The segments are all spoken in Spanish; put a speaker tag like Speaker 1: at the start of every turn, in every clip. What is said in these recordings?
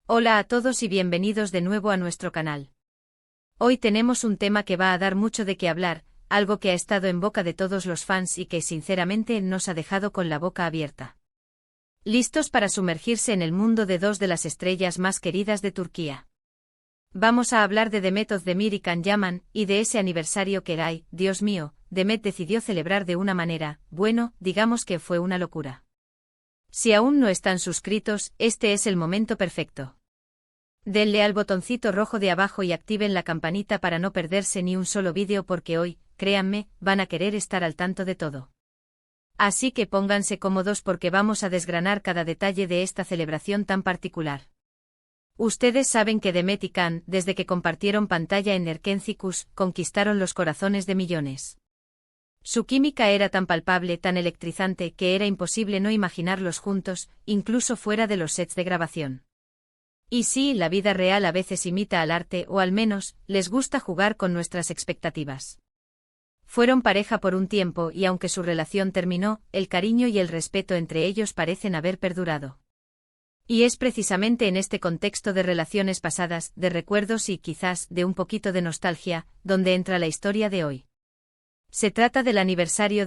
Speaker 1: Hola a todos y bienvenidos de nuevo a nuestro canal. Hoy tenemos un tema que va a dar mucho de qué hablar, algo que ha estado en boca de todos los fans y que sinceramente nos ha dejado con la boca abierta. ¿Listos para sumergirse en el mundo de dos de las estrellas más queridas de Turquía? Vamos a hablar de Demet Özdemir y Can Yaman, y de ese aniversario que Dios mío, Demet decidió celebrar de una manera, bueno, digamos que fue una locura. Si aún no están suscritos, este es el momento perfecto. Denle al botoncito rojo de abajo y activen la campanita para no perderse ni un solo vídeo porque hoy, créanme, van a querer estar al tanto de todo. Así que pónganse cómodos porque vamos a desgranar cada detalle de esta celebración tan particular. Ustedes saben que Demet y Can, desde que compartieron pantalla en Erkencikus, conquistaron los corazones de millones. Su química era tan palpable, tan electrizante, que era imposible no imaginarlos juntos, incluso fuera de los sets de grabación. Y sí, la vida real a veces imita al arte, o al menos, les gusta jugar con nuestras expectativas. Fueron pareja por un tiempo y aunque su relación terminó, el cariño y el respeto entre ellos parecen haber perdurado. Y es precisamente en este contexto de relaciones pasadas, de recuerdos y quizás de un poquito de nostalgia, donde entra la historia de hoy. Se trata del aniversario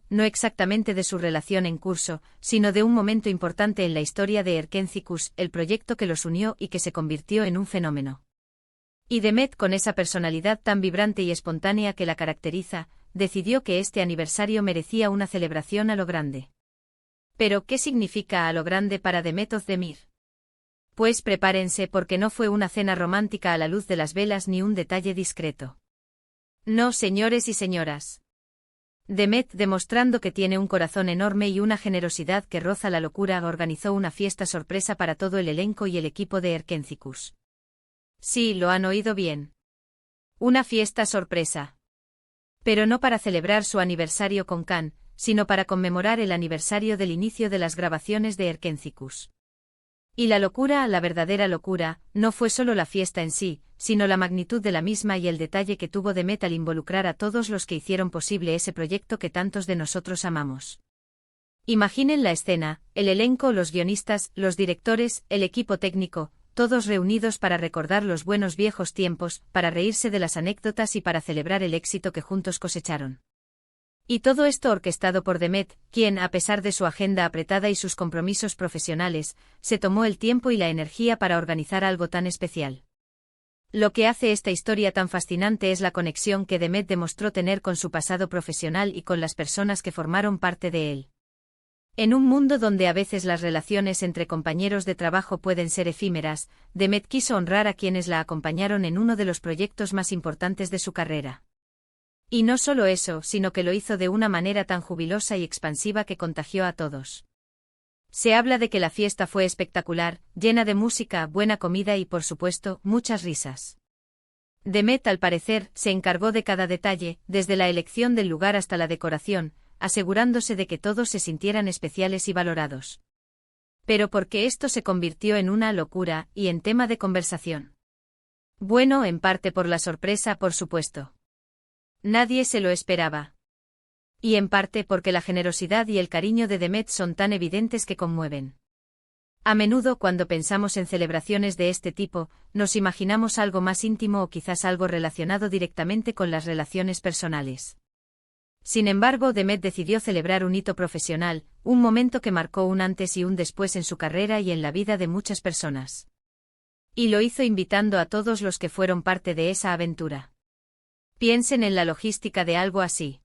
Speaker 1: no exactamente de su relación en curso, sino de un momento importante en la historia de Erkencikus, el proyecto que los unió y que se convirtió en un fenómeno. Y Demet, con esa personalidad tan vibrante y espontánea que la caracteriza, decidió que este aniversario merecía una celebración a lo grande. Pero, ¿qué significa a lo grande para Demet Özdemir? Pues prepárense porque no fue una cena romántica a la luz de las velas ni un detalle discreto. No, señores y señoras. Demet, demostrando que tiene un corazón enorme y una generosidad que roza la locura, organizó una fiesta sorpresa para todo el elenco y el equipo de Erkencikus. Sí, lo han oído bien. Una fiesta sorpresa. Pero no para celebrar su aniversario con Can, sino para conmemorar el aniversario del inicio de las grabaciones de Erkencikus. Y la locura, la verdadera locura, no fue solo la fiesta en sí, sino la magnitud de la misma y el detalle que tuvo Demet al involucrar a todos los que hicieron posible ese proyecto que tantos de nosotros amamos. Imaginen la escena, el elenco, los guionistas, los directores, el equipo técnico, todos reunidos para recordar los buenos viejos tiempos, para reírse de las anécdotas y para celebrar el éxito que juntos cosecharon. Y todo esto orquestado por Demet, quien, a pesar de su agenda apretada y sus compromisos profesionales, se tomó el tiempo y la energía para organizar algo tan especial. Lo que hace esta historia tan fascinante es la conexión que Demet demostró tener con su pasado profesional y con las personas que formaron parte de él. En un mundo donde a veces las relaciones entre compañeros de trabajo pueden ser efímeras, Demet quiso honrar a quienes la acompañaron en uno de los proyectos más importantes de su carrera. Y no solo eso, sino que lo hizo de una manera tan jubilosa y expansiva que contagió a todos. Se habla de que la fiesta fue espectacular, llena de música, buena comida y, por supuesto, muchas risas. Demet, al parecer, se encargó de cada detalle, desde la elección del lugar hasta la decoración, asegurándose de que todos se sintieran especiales y valorados. Pero ¿por qué esto se convirtió en una locura y en tema de conversación? Bueno, en parte por la sorpresa, por supuesto. Nadie se lo esperaba. Y en parte porque la generosidad y el cariño de Demet son tan evidentes que conmueven. A menudo cuando pensamos en celebraciones de este tipo, nos imaginamos algo más íntimo o quizás algo relacionado directamente con las relaciones personales. Sin embargo, Demet decidió celebrar un hito profesional, un momento que marcó un antes y un después en su carrera y en la vida de muchas personas. Y lo hizo invitando a todos los que fueron parte de esa aventura. Piensen en la logística de algo así.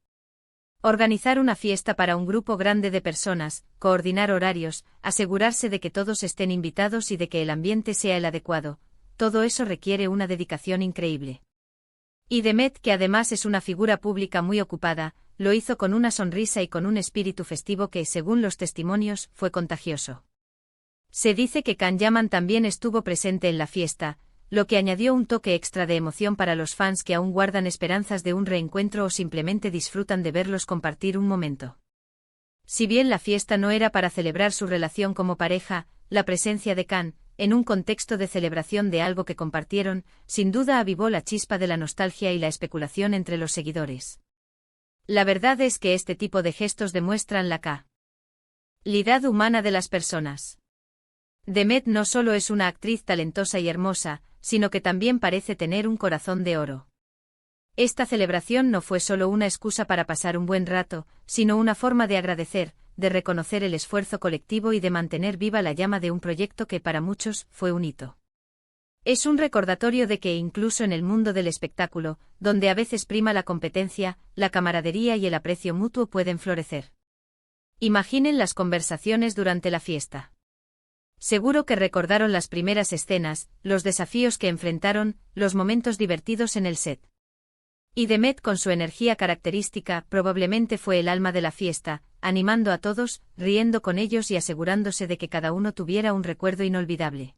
Speaker 1: Organizar una fiesta para un grupo grande de personas, coordinar horarios, asegurarse de que todos estén invitados y de que el ambiente sea el adecuado, todo eso requiere una dedicación increíble. Y Demet, que además es una figura pública muy ocupada, lo hizo con una sonrisa y con un espíritu festivo que, según los testimonios, fue contagioso. Se dice que Can Yaman también estuvo presente en la fiesta, lo que añadió un toque extra de emoción para los fans que aún guardan esperanzas de un reencuentro o simplemente disfrutan de verlos compartir un momento. Si bien la fiesta no era para celebrar su relación como pareja, la presencia de Can, en un contexto de celebración de algo que compartieron, sin duda avivó la chispa de la nostalgia y la especulación entre los seguidores. La verdad es que este tipo de gestos demuestran la calidad humana de las personas. Demet no solo es una actriz talentosa y hermosa, sino que también parece tener un corazón de oro. Esta celebración no fue solo una excusa para pasar un buen rato, sino una forma de agradecer, de reconocer el esfuerzo colectivo y de mantener viva la llama de un proyecto que para muchos fue un hito. Es un recordatorio de que incluso en el mundo del espectáculo, donde a veces prima la competencia, la camaradería y el aprecio mutuo pueden florecer. Imaginen las conversaciones durante la fiesta. Seguro que recordaron las primeras escenas, los desafíos que enfrentaron, los momentos divertidos en el set. Y Demet, con su energía característica, probablemente fue el alma de la fiesta, animando a todos, riendo con ellos y asegurándose de que cada uno tuviera un recuerdo inolvidable.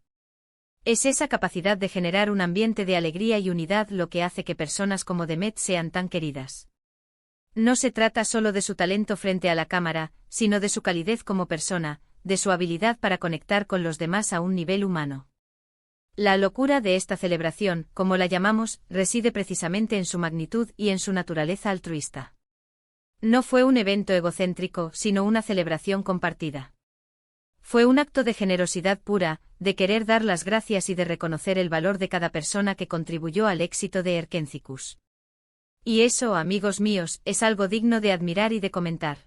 Speaker 1: Es esa capacidad de generar un ambiente de alegría y unidad lo que hace que personas como Demet sean tan queridas. No se trata solo de su talento frente a la cámara, sino de su calidez como persona, de su habilidad para conectar con los demás a un nivel humano. La locura de esta celebración, como la llamamos, reside precisamente en su magnitud y en su naturaleza altruista. No fue un evento egocéntrico, sino una celebración compartida. Fue un acto de generosidad pura, de querer dar las gracias y de reconocer el valor de cada persona que contribuyó al éxito de Erkénzicus. Y eso, amigos míos, es algo digno de admirar y de comentar.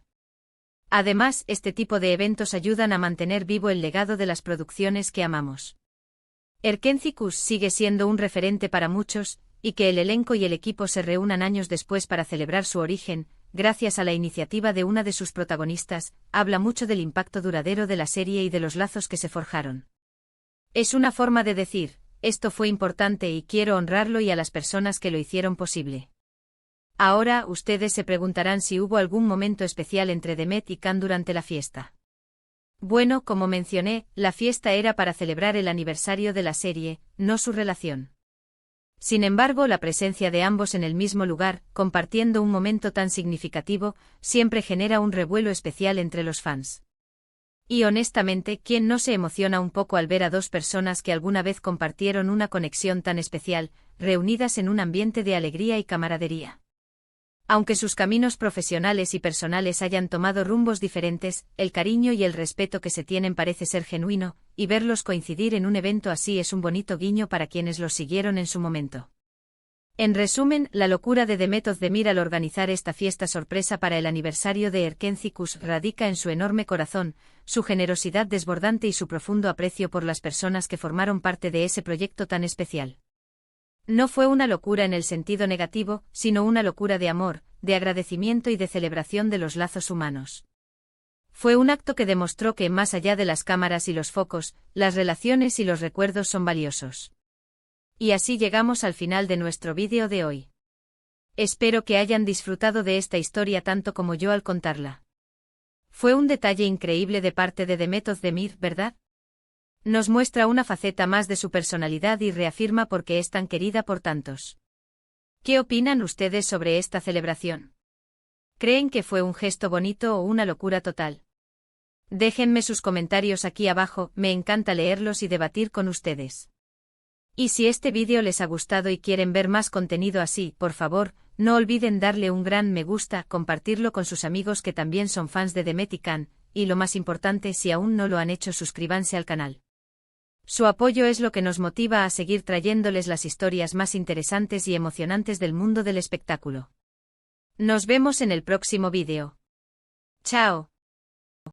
Speaker 1: Además, este tipo de eventos ayudan a mantener vivo el legado de las producciones que amamos. Erkénzicus sigue siendo un referente para muchos, y que el elenco y el equipo se reúnan años después para celebrar su origen, gracias a la iniciativa de una de sus protagonistas, habla mucho del impacto duradero de la serie y de los lazos que se forjaron. Es una forma de decir, esto fue importante y quiero honrarlo y a las personas que lo hicieron posible. Ahora, ustedes se preguntarán si hubo algún momento especial entre Demet y Can durante la fiesta. Bueno, como mencioné, la fiesta era para celebrar el aniversario de la serie, no su relación. Sin embargo, la presencia de ambos en el mismo lugar, compartiendo un momento tan significativo, siempre genera un revuelo especial entre los fans. Y honestamente, ¿quién no se emociona un poco al ver a dos personas que alguna vez compartieron una conexión tan especial, reunidas en un ambiente de alegría y camaradería? Aunque sus caminos profesionales y personales hayan tomado rumbos diferentes, el cariño y el respeto que se tienen parece ser genuino, y verlos coincidir en un evento así es un bonito guiño para quienes los siguieron en su momento. En resumen, la locura de Demet Özdemir al organizar esta fiesta sorpresa para el aniversario de Erkénzicus radica en su enorme corazón, su generosidad desbordante y su profundo aprecio por las personas que formaron parte de ese proyecto tan especial. No fue una locura en el sentido negativo, sino una locura de amor, de agradecimiento y de celebración de los lazos humanos. Fue un acto que demostró que, más allá de las cámaras y los focos, las relaciones y los recuerdos son valiosos. Y así llegamos al final de nuestro vídeo de hoy. Espero que hayan disfrutado de esta historia tanto como yo al contarla. Fue un detalle increíble de parte de Demet Özdemir, ¿verdad? Nos muestra una faceta más de su personalidad y reafirma por qué es tan querida por tantos. ¿Qué opinan ustedes sobre esta celebración? ¿Creen que fue un gesto bonito o una locura total? Déjenme sus comentarios aquí abajo, me encanta leerlos y debatir con ustedes. Y si este vídeo les ha gustado y quieren ver más contenido así, por favor, no olviden darle un gran me gusta, compartirlo con sus amigos que también son fans de Demet y Can, y lo más importante, si aún no lo han hecho, suscríbanse al canal. Su apoyo es lo que nos motiva a seguir trayéndoles las historias más interesantes y emocionantes del mundo del espectáculo. Nos vemos en el próximo vídeo. ¡Chao!